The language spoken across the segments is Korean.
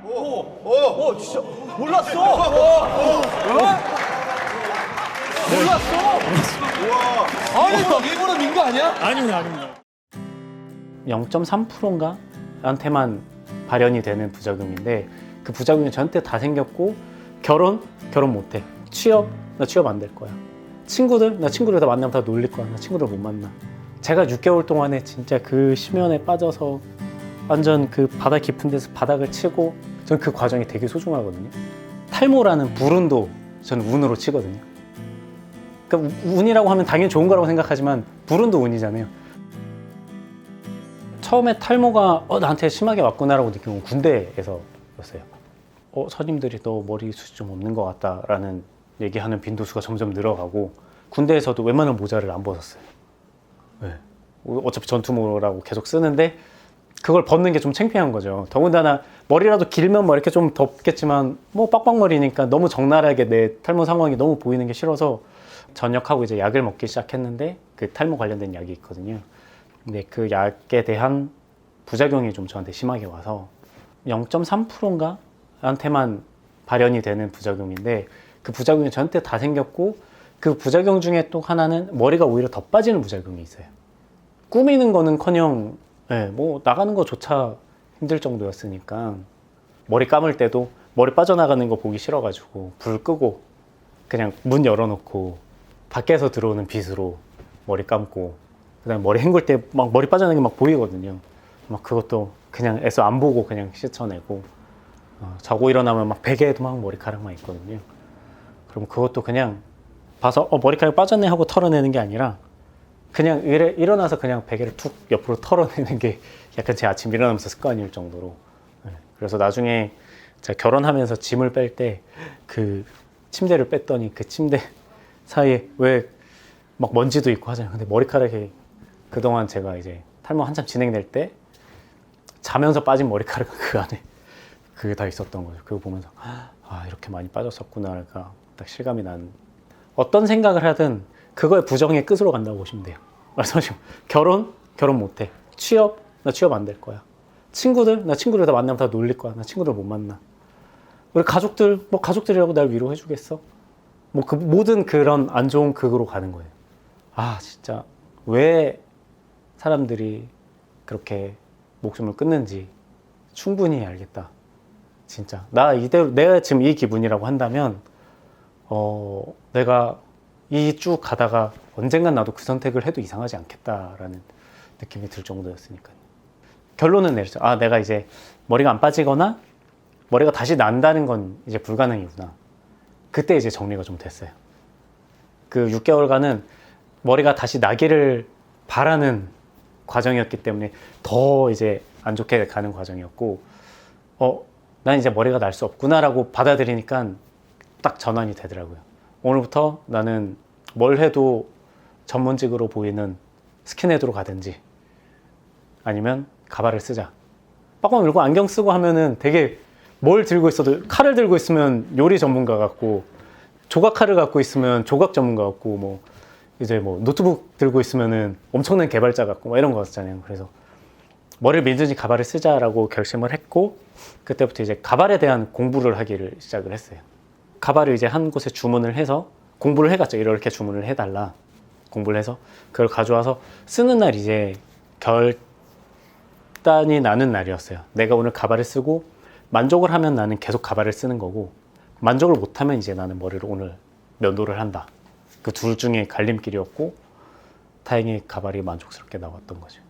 진짜 몰랐어. 몰랐어. 아니 너 일부러 민 거 아니야? 아닙니다. 0.3%인가? 한테만 발현이 되는 부작용인데 그 부작용이 저한테 다 생겼고 결혼 못해. 취업? 나 취업 안 될 거야. 친구들? 나 친구들 다 만나면 다 놀릴 거야. 나 친구들 못 만나. 제가 6개월 동안에 진짜 그 심연에 빠져서 완전 그 바다 깊은 데서 바닥을 치고 전 그 과정이 되게 소중하거든요. 탈모라는 불운도 전 운으로 치거든요. 그러니까 운이라고 하면 당연히 좋은 거라고 생각하지만 불운도 운이잖아요. 처음에 탈모가 나한테 심하게 왔구나라고 느낀 건 군대에서였어요. 선임들이 너 머리숱이 좀 없는 것 같다라는 얘기하는 빈도수가 점점 늘어가고 군대에서도 웬만한 모자를 안 벗었어요. 네. 어차피 전투모라고 계속 쓰는데 그걸 벗는 게 좀 창피한 거죠. 더군다나 머리라도 길면 뭐 이렇게 좀 덥겠지만 뭐 빡빡머리니까 너무 적나라하게 내 탈모 상황이 너무 보이는 게 싫어서 전역하고 이제 약을 먹기 시작했는데 그 탈모 관련된 약이 있거든요. 근데 그 약에 대한 부작용이 좀 저한테 심하게 와서 0.3%인가? 한테만 발현이 되는 부작용인데 그 부작용이 저한테 다 생겼고 그 부작용 중에 또 하나는 머리가 오히려 더 빠지는 부작용이 있어요. 꾸미는 거는커녕 뭐 나가는 거조차 힘들 정도였으니까 머리 감을 때도 머리 빠져나가는 거 보기 싫어가지고 불 끄고 그냥 문 열어놓고 밖에서 들어오는 빛으로 머리 감고 그다음에 머리 헹굴 때 막 머리 빠져나가는 게 막 보이거든요. 막 그것도 그냥 애써 안 보고 그냥 씻어내고 자고 일어나면 막 베개에도 막 머리카락만 있거든요. 그럼 그것도 그냥 봐서 머리카락이 빠졌네 하고 털어내는 게 아니라 그냥 일어나서 그냥 베개를 툭 옆으로 털어내는 게 약간 제 아침 일어나면서 습관일 정도로. 그래서 나중에 제가 결혼하면서 짐을 뺄 때 그 침대를 뺐더니 그 침대 사이에 왜 막 먼지도 있고 하잖아요. 근데 머리카락이 그동안 제가 이제 탈모 한참 진행될 때 자면서 빠진 머리카락 그 안에 그게 다 있었던 거죠. 그거 보면서 이렇게 많이 빠졌었구나가 딱 실감이 나는. 어떤 생각을 하든 그거의 부정의 끝으로 간다고 보시면 돼요. 말씀하시면 결혼 못해. 취업? 나 취업 안 될 거야. 친구들? 나 친구들 다 만나면 다 놀릴 거야. 나 친구들 못 만나. 우리 가족들? 뭐 가족들이라고 날 위로해 주겠어? 뭐 그 모든 그런 안 좋은 극으로 가는 거예요. 진짜 왜 사람들이 그렇게 목숨을 끊는지 충분히 알겠다. 진짜 내가 지금 이 기분이라고 한다면 내가 이 쭉 가다가 언젠간 나도 그 선택을 해도 이상하지 않겠다라는 느낌이 들 정도였으니까요. 결론은 내렸죠. 내가 이제 머리가 안 빠지거나 머리가 다시 난다는 건 이제 불가능이구나. 그때 이제 정리가 좀 됐어요. 그 6개월간은 머리가 다시 나기를 바라는 과정이었기 때문에 더 이제 안 좋게 가는 과정이었고, 난 이제 머리가 날 수 없구나라고 받아들이니까 딱 전환이 되더라고요. 오늘부터 나는 뭘 해도 전문직으로 보이는 스킨헤드로 가든지 아니면 가발을 쓰자. 빡빡 밀고 안경 쓰고 하면은 되게 뭘 들고 있어도 칼을 들고 있으면 요리 전문가 같고 조각 칼을 갖고 있으면 조각 전문가 같고 뭐 이제 뭐 노트북 들고 있으면은 엄청난 개발자 같고 뭐 이런 거 같잖아요. 그래서 머리를 밀든지 가발을 쓰자라고 결심을 했고 그때부터 이제 가발에 대한 공부를 하기를 시작을 했어요. 가발을 이제 한 곳에 주문을 해서 공부를 해갔죠. 이렇게 주문을 해달라. 공부를 해서 그걸 가져와서 쓰는 날 이제 결단이 나는 날이었어요. 내가 오늘 가발을 쓰고 만족을 하면 나는 계속 가발을 쓰는 거고 만족을 못하면 이제 나는 머리를 오늘 면도를 한다. 그 둘 중에 갈림길이었고 다행히 가발이 만족스럽게 나왔던 거죠.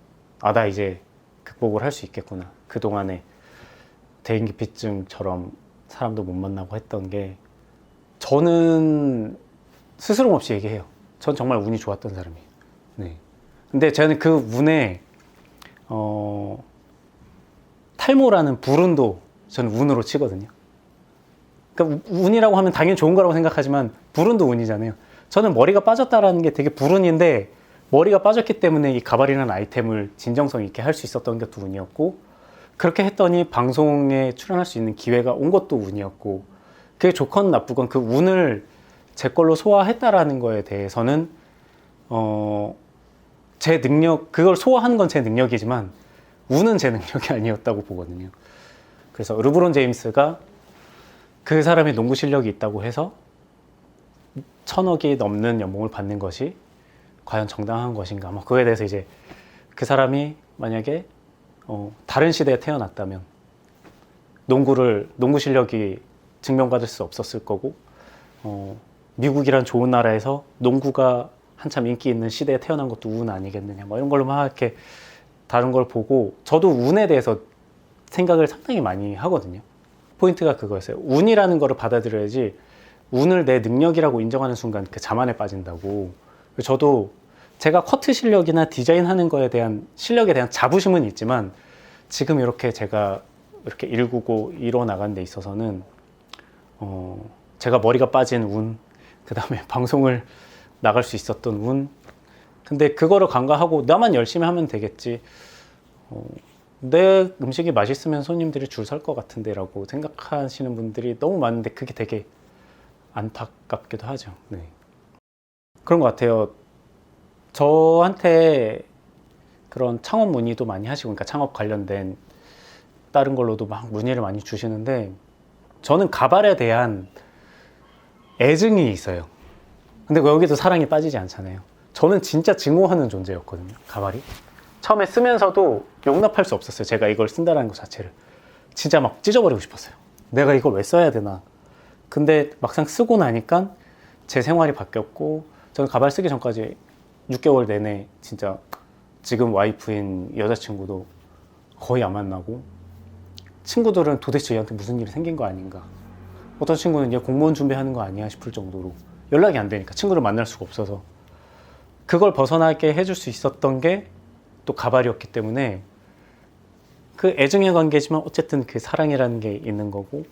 나 이제 극복을 할 수 있겠구나. 그동안에 대인기피증처럼 사람도 못 만나고 했던 게 저는 스스럼 없이 얘기해요. 전 정말 운이 좋았던 사람이에요. 네. 근데 저는 그 운에 탈모라는 불운도 저는 운으로 치거든요. 그러니까 운이라고 하면 당연히 좋은 거라고 생각하지만 불운도 운이잖아요. 저는 머리가 빠졌다라는 게 되게 불운인데 머리가 빠졌기 때문에 이 가발이라는 아이템을 진정성 있게 할 수 있었던 것도 운이었고 그렇게 했더니 방송에 출연할 수 있는 기회가 온 것도 운이었고 그게 좋건 나쁘건 그 운을 제 걸로 소화했다라는 거에 대해서는 제 능력, 그걸 소화하는 건 제 능력이지만 운은 제 능력이 아니었다고 보거든요. 그래서 르브론 제임스가 그 사람의 농구 실력이 있다고 해서 1,000억이 넘는 연봉을 받는 것이 과연 정당한 것인가? 뭐 그거에 대해서 이제 그 사람이 만약에 다른 시대에 태어났다면 농구 실력이 증명받을 수 없었을 거고 미국이란 좋은 나라에서 농구가 한참 인기 있는 시대에 태어난 것도 운 아니겠느냐 뭐 이런 걸로 막 이렇게 다른 걸 보고 저도 운에 대해서 생각을 상당히 많이 하거든요. 포인트가 그거였어요. 운이라는 거를 받아들여야지 운을 내 능력이라고 인정하는 순간 그 자만에 빠진다고. 저도 제가 커트 실력이나 디자인하는 거에 대한 실력에 대한 자부심은 있지만 지금 이렇게 제가 이렇게 일구고 이뤄 나가는 데 있어서는 제가 머리가 빠진 운, 그 다음에 방송을 나갈 수 있었던 운. 근데 그거를 간과하고 나만 열심히 하면 되겠지. 내 음식이 맛있으면 손님들이 줄 설 것 같은데 라고 생각하시는 분들이 너무 많은데 그게 되게 안타깝기도 하죠. 네. 그런 것 같아요. 저한테 그런 창업 문의도 많이 하시고, 그러니까 창업 관련된 다른 걸로도 막 문의를 많이 주시는데 저는 가발에 대한 애증이 있어요. 근데 여기도 사랑이 빠지지 않잖아요. 저는 진짜 증오하는 존재였거든요, 가발이. 처음에 쓰면서도 용납할 수 없었어요. 제가 이걸 쓴다는 것 자체를. 진짜 막 찢어버리고 싶었어요. 내가 이걸 왜 써야 되나. 근데 막상 쓰고 나니까 제 생활이 바뀌었고, 저는 가발 쓰기 전까지 6개월 내내 진짜 지금 와이프인 여자친구도 거의 안 만나고, 친구들은 도대체 얘한테 무슨 일이 생긴 거 아닌가, 어떤 친구는 얘 공무원 준비하는 거 아니야 싶을 정도로 연락이 안 되니까, 친구를 만날 수가 없어서. 그걸 벗어나게 해줄 수 있었던 게 또 가발이었기 때문에 그 애증의 관계지만 어쨌든 그 사랑이라는 게 있는 거고,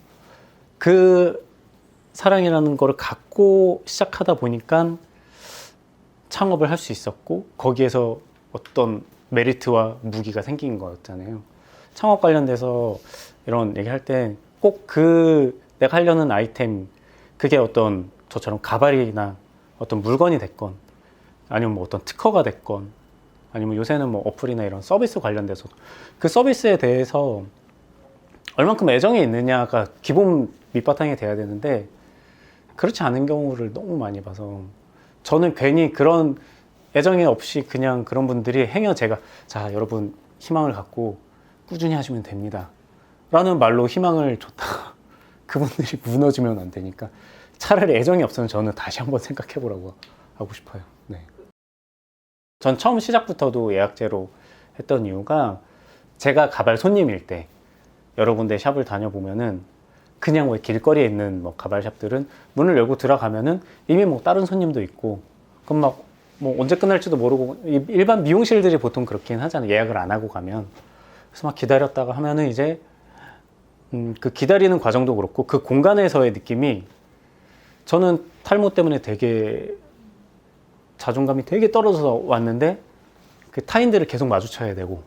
그 사랑이라는 거를 갖고 시작하다 보니까 창업을 할 수 있었고, 거기에서 어떤 메리트와 무기가 생긴 거였잖아요. 창업 관련돼서 이런 얘기할 때 꼭 내가 하려는 아이템, 그게 어떤 저처럼 가발이나 어떤 물건이 됐건, 아니면 뭐 어떤 특허가 됐건, 아니면 요새는 뭐 어플이나 이런 서비스 관련돼서 그 서비스에 대해서 얼만큼 애정이 있느냐가 기본 밑바탕이 돼야 되는데, 그렇지 않은 경우를 너무 많이 봐서 저는 괜히 그런 애정이 없이 그냥 그런 분들이 행여 제가 자 여러분 희망을 갖고 꾸준히 하시면 됩니다 라는 말로 희망을 줬다가 그분들이 무너지면 안 되니까 차라리 애정이 없으면 저는 다시 한번 생각해 보라고 하고 싶어요. 네. 전 처음 시작부터도 예약제로 했던 이유가, 제가 가발 손님일 때 여러 군데 샵을 다녀보면은 그냥 뭐 길거리에 있는 뭐 가발샵들은 문을 열고 들어가면은 이미 뭐 다른 손님도 있고, 그럼 막 뭐 언제 끝날지도 모르고, 일반 미용실들이 보통 그렇긴 하잖아요, 예약을 안 하고 가면. 그래서 막 기다렸다가 하면은 이제 그 기다리는 과정도 그렇고 그 공간에서의 느낌이, 저는 탈모 때문에 되게 자존감이 되게 떨어져서 왔는데 그 타인들을 계속 마주쳐야 되고,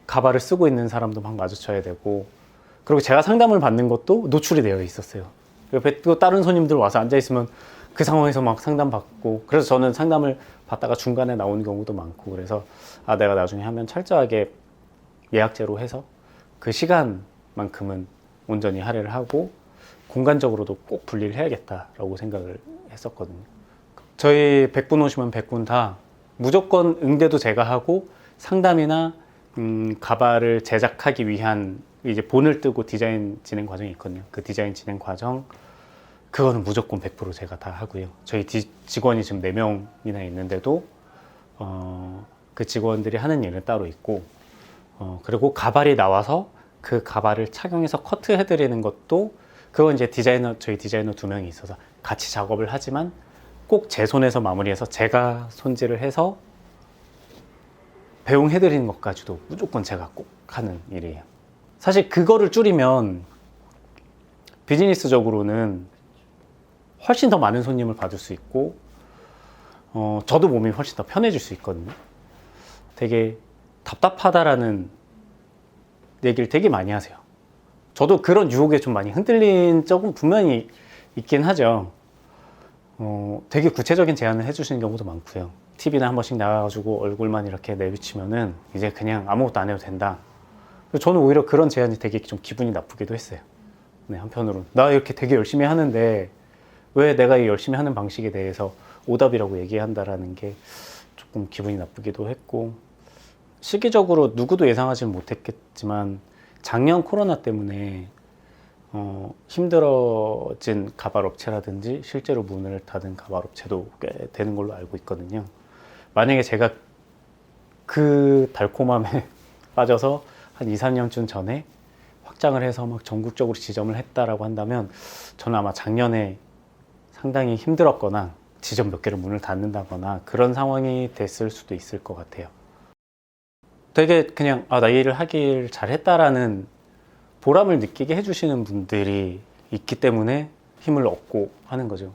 가발을 쓰고 있는 사람도 막 마주쳐야 되고, 그리고 제가 상담을 받는 것도 노출이 되어 있었어요. 옆에 또 다른 손님들 와서 앉아 있으면 그 상황에서 막 상담받고, 그래서 저는 상담을 받다가 중간에 나오는 경우도 많고, 그래서 내가 나중에 하면 철저하게 예약제로 해서 그 시간만큼은 온전히 할애를 하고 공간적으로도 꼭 분리를 해야겠다라고 생각을 했었거든요. 저희 100분 오시면 100분 다 무조건 응대도 제가 하고, 상담이나 가발을 제작하기 위한 이제 본을 뜨고 디자인 진행 과정이 있거든요. 그 디자인 진행 과정, 그거는 무조건 100% 제가 다 하고요. 저희 직원이 지금 4명이나 있는데도 그 직원들이 하는 일은 따로 있고, 그리고 가발이 나와서 그 가발을 착용해서 커트해드리는 것도, 그건 이제 저희 디자이너 2명이 있어서 같이 작업을 하지만 꼭 제 손에서 마무리해서 제가 손질을 해서 배웅해드리는 것까지도 무조건 제가 꼭 하는 일이에요. 사실 그거를 줄이면 비즈니스적으로는 훨씬 더 많은 손님을 받을 수 있고, 저도 몸이 훨씬 더 편해질 수 있거든요. 되게 답답하다라는 얘기를 되게 많이 하세요. 저도 그런 유혹에 좀 많이 흔들린 적은 분명히 있긴 하죠. 되게 구체적인 제안을 해주시는 경우도 많고요. TV나 한 번씩 나가가지고 얼굴만 이렇게 내비치면은 이제 그냥 아무것도 안 해도 된다 저는 오히려 그런 제안이 되게 좀 기분이 나쁘기도 했어요. 네, 한편으로는 나 이렇게 되게 열심히 하는데 왜 내가 이 열심히 하는 방식에 대해서 오답이라고 얘기한다라는 게 조금 기분이 나쁘기도 했고, 시기적으로 누구도 예상하지는 못했겠지만 작년 코로나 때문에 힘들어진 가발업체라든지 실제로 문을 닫은 가발업체도 꽤 되는 걸로 알고 있거든요. 만약에 제가 그 달콤함에 빠져서 한 2, 3년쯤 전에 확장을 해서 막 전국적으로 지점을 했다라고 한다면 저는 아마 작년에 상당히 힘들었거나 지점 몇 개를 문을 닫는다거나 그런 상황이 됐을 수도 있을 것 같아요. 되게 그냥 나 이 일을 하길 잘했다라는 보람을 느끼게 해주시는 분들이 있기 때문에 힘을 얻고 하는 거죠.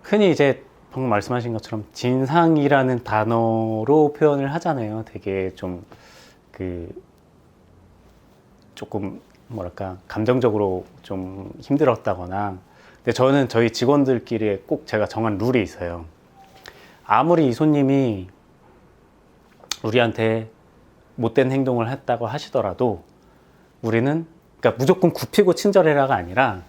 흔히 이제 방금 말씀하신 것처럼 진상이라는 단어로 표현을 하잖아요. 되게 좀 조금 뭐랄까 감정적으로 좀 힘들었다거나. 근데 저는 저희 직원들끼리 꼭 제가 정한 룰이 있어요. 아무리 이 손님이 우리한테 못된 행동을 했다고 하시더라도 우리는 그러니까 무조건 굽히고 친절해라가 아니라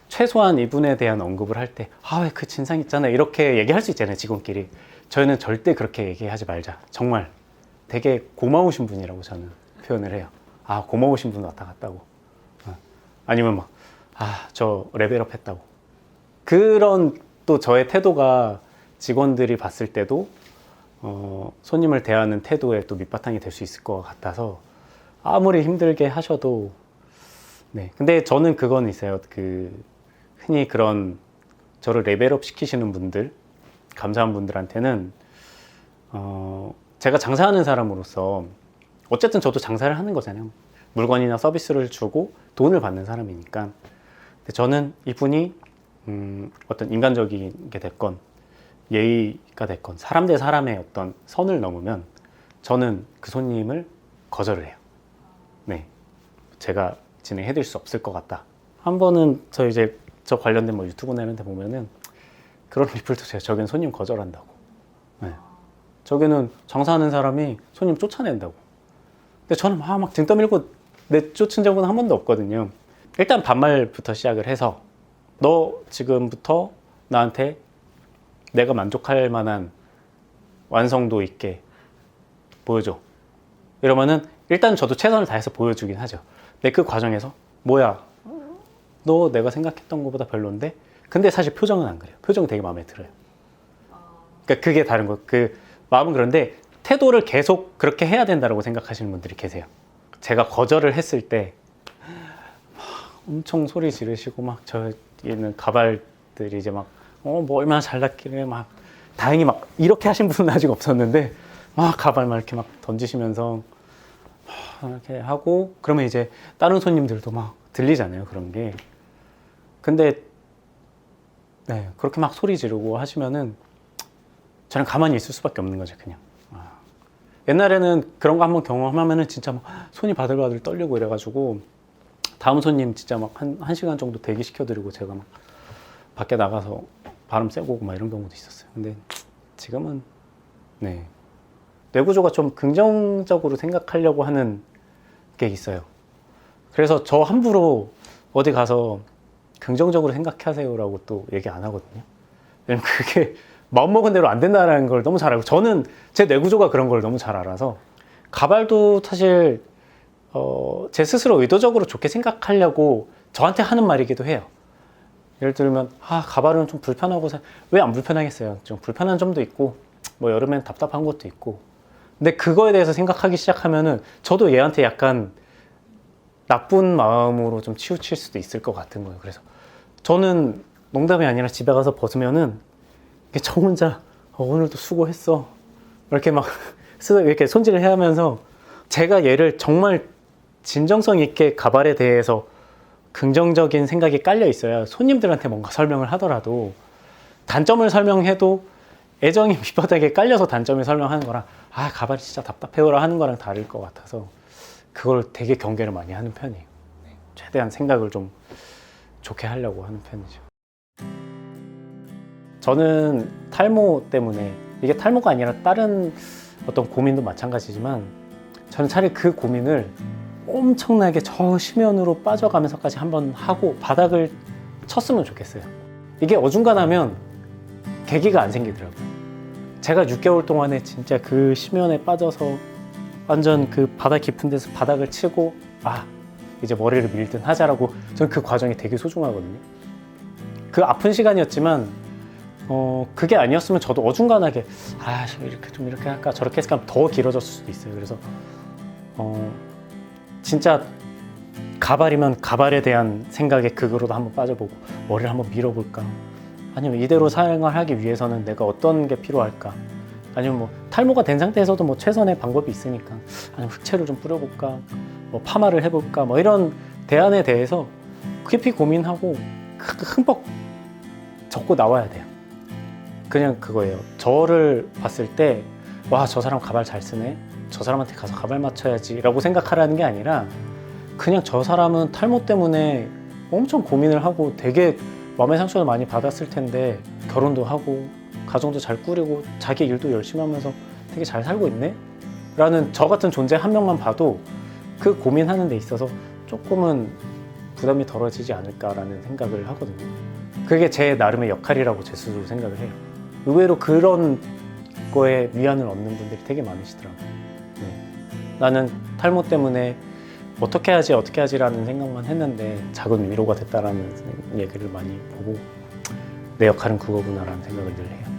최소한 이분에 대한 언급을 할 때 왜 그 진상 있잖아 이렇게 얘기할 수 있잖아요, 직원끼리. 저희는 절대 그렇게 얘기하지 말자. 정말 되게 고마우신 분이라고 저는 표현을 해요. 고마우신 분 왔다 갔다고. 아니면 막 저 레벨업 했다고. 그런 또 저의 태도가 직원들이 봤을 때도 손님을 대하는 태도에 또 밑바탕이 될 수 있을 것 같아서 아무리 힘들게 하셔도. 네. 근데 저는 그건 있어요. 흔히 그런 저를 레벨업 시키시는 분들, 감사한 분들한테는 제가 장사하는 사람으로서 어쨌든 저도 장사를 하는 거잖아요. 물건이나 서비스를 주고 돈을 받는 사람이니까. 근데 저는 이분이 어떤 인간적인 게 됐건 예의가 됐건 사람 대 사람의 어떤 선을 넘으면 저는 그 손님을 거절을 해요. 네, 제가 진행해드릴 수 없을 것 같다. 한 번은 저 관련된 유튜브나 이런 데 보면은 그런 리플도 제가 저기는 손님 거절한다고. 네. 저기는 장사하는 사람이 손님 쫓아낸다고. 근데 저는 막 등 떠밀고 내쫓은 적은 한 번도 없거든요. 일단 반말부터 시작을 해서 너 지금부터 나한테 내가 만족할 만한 완성도 있게 보여줘. 이러면은 일단 저도 최선을 다해서 보여주긴 하죠. 근데 그 과정에서 뭐야, 너 내가 생각했던 것보다 별론데? 근데 사실 표정은 안 그래요. 표정은 되게 마음에 들어요. 그러니까 그게 다른 거. 마음은 그런데 태도를 계속 그렇게 해야 된다고 생각하시는 분들이 계세요. 제가 거절을 했을 때 엄청 소리 지르시고 막 저기는 가발들이 이제 막 뭐 얼마나 잘났길래 막 다행히 막 이렇게 하신 분은 아직 없었는데 막 가발 막 이렇게 막 던지시면서 이렇게 하고 그러면 이제 다른 손님들도 막 들리잖아요, 그런 게. 근데 네, 그렇게 막 소리 지르고 하시면은 저는 가만히 있을 수밖에 없는 거죠, 그냥. 옛날에는 그런 거 한번 경험하면은 진짜 막 손이 바들바들 떨리고 이래가지고 다음 손님 진짜 막 한 시간 정도 대기시켜드리고 제가 막 밖에 나가서 바람 쐬고 오고 막 이런 경우도 있었어요. 근데 지금은 네, 뇌구조가 좀 긍정적으로 생각하려고 하는 게 있어요. 그래서 저 함부로 어디 가서 긍정적으로 생각하세요라고 또 얘기 안 하거든요. 왜냐면 그게 마음먹은 대로 안 된다는 걸 너무 잘 알고, 저는 제 뇌구조가 그런 걸 너무 잘 알아서. 가발도 사실 제 스스로 의도적으로 좋게 생각하려고 저한테 하는 말이기도 해요. 예를 들면 가발은 좀 불편하고, 왜 안 불편하겠어요? 좀 불편한 점도 있고 뭐 여름엔 답답한 것도 있고. 근데 그거에 대해서 생각하기 시작하면은 저도 얘한테 약간 나쁜 마음으로 좀 치우칠 수도 있을 것 같은 거예요. 그래서 저는 농담이 아니라 집에 가서 벗으면은 저 혼자 오늘도 수고했어 이렇게 막 이렇게 손질을 해야 하면서, 제가 얘를 정말 진정성 있게 가발에 대해서 긍정적인 생각이 깔려 있어야 손님들한테 뭔가 설명을 하더라도, 단점을 설명해도 애정이 밑바닥에 깔려서 단점을 설명하는 거랑 가발이 진짜 답답해요라 하는 거랑 다를 것 같아서 그걸 되게 경계를 많이 하는 편이에요. 최대한 생각을 좀 좋게 하려고 하는 편이죠. 저는 탈모 때문에, 이게 탈모가 아니라 다른 어떤 고민도 마찬가지지만 저는 차라리 그 고민을 엄청나게 저 심연으로 빠져가면서까지 한번 하고 바닥을 쳤으면 좋겠어요. 이게 어중간하면 계기가 안 생기더라고요. 제가 6개월 동안에 진짜 그 심연에 빠져서 완전 그 바다 깊은 데서 바닥을 치고 이제 머리를 밀든 하자라고, 저는 그 과정이 되게 소중하거든요. 그 아픈 시간이었지만 그게 아니었으면 저도 어중간하게 이렇게 할까 저렇게 했을까 하면 더 길어졌을 수도 있어요. 그래서 진짜 가발이면 가발에 대한 생각에 극으로도 한번 빠져보고 머리를 한번 밀어볼까, 아니면 이대로 생활하기 위해서는 내가 어떤 게 필요할까, 아니면 뭐 탈모가 된 상태에서도 뭐 최선의 방법이 있으니까 아니면 흑채를 좀 뿌려볼까, 뭐 파마를 해볼까, 뭐 이런 대안에 대해서 깊이 고민하고 흠뻑 적고 나와야 돼요. 그냥 그거예요. 저를 봤을 때 와, 저 사람 가발 잘 쓰네, 저 사람한테 가서 가발 맞춰야지 라고 생각하라는 게 아니라, 그냥 저 사람은 탈모 때문에 엄청 고민을 하고 되게 마음의 상처도 많이 받았을 텐데 결혼도 하고 가정도 잘 꾸리고 자기 일도 열심히 하면서 되게 잘 살고 있네? 라는 저 같은 존재 한 명만 봐도 그 고민하는 데 있어서 조금은 부담이 덜어지지 않을까라는 생각을 하거든요. 그게 제 나름의 역할이라고 제 스스로 생각을 해요. 의외로 그런 거에 위안을 얻는 분들이 되게 많으시더라고요. 나는 탈모 때문에 어떻게 하지라는 생각만 했는데 작은 위로가 됐다라는 얘기를 많이 보고 내 역할은 그거구나라는 생각을 늘 해요.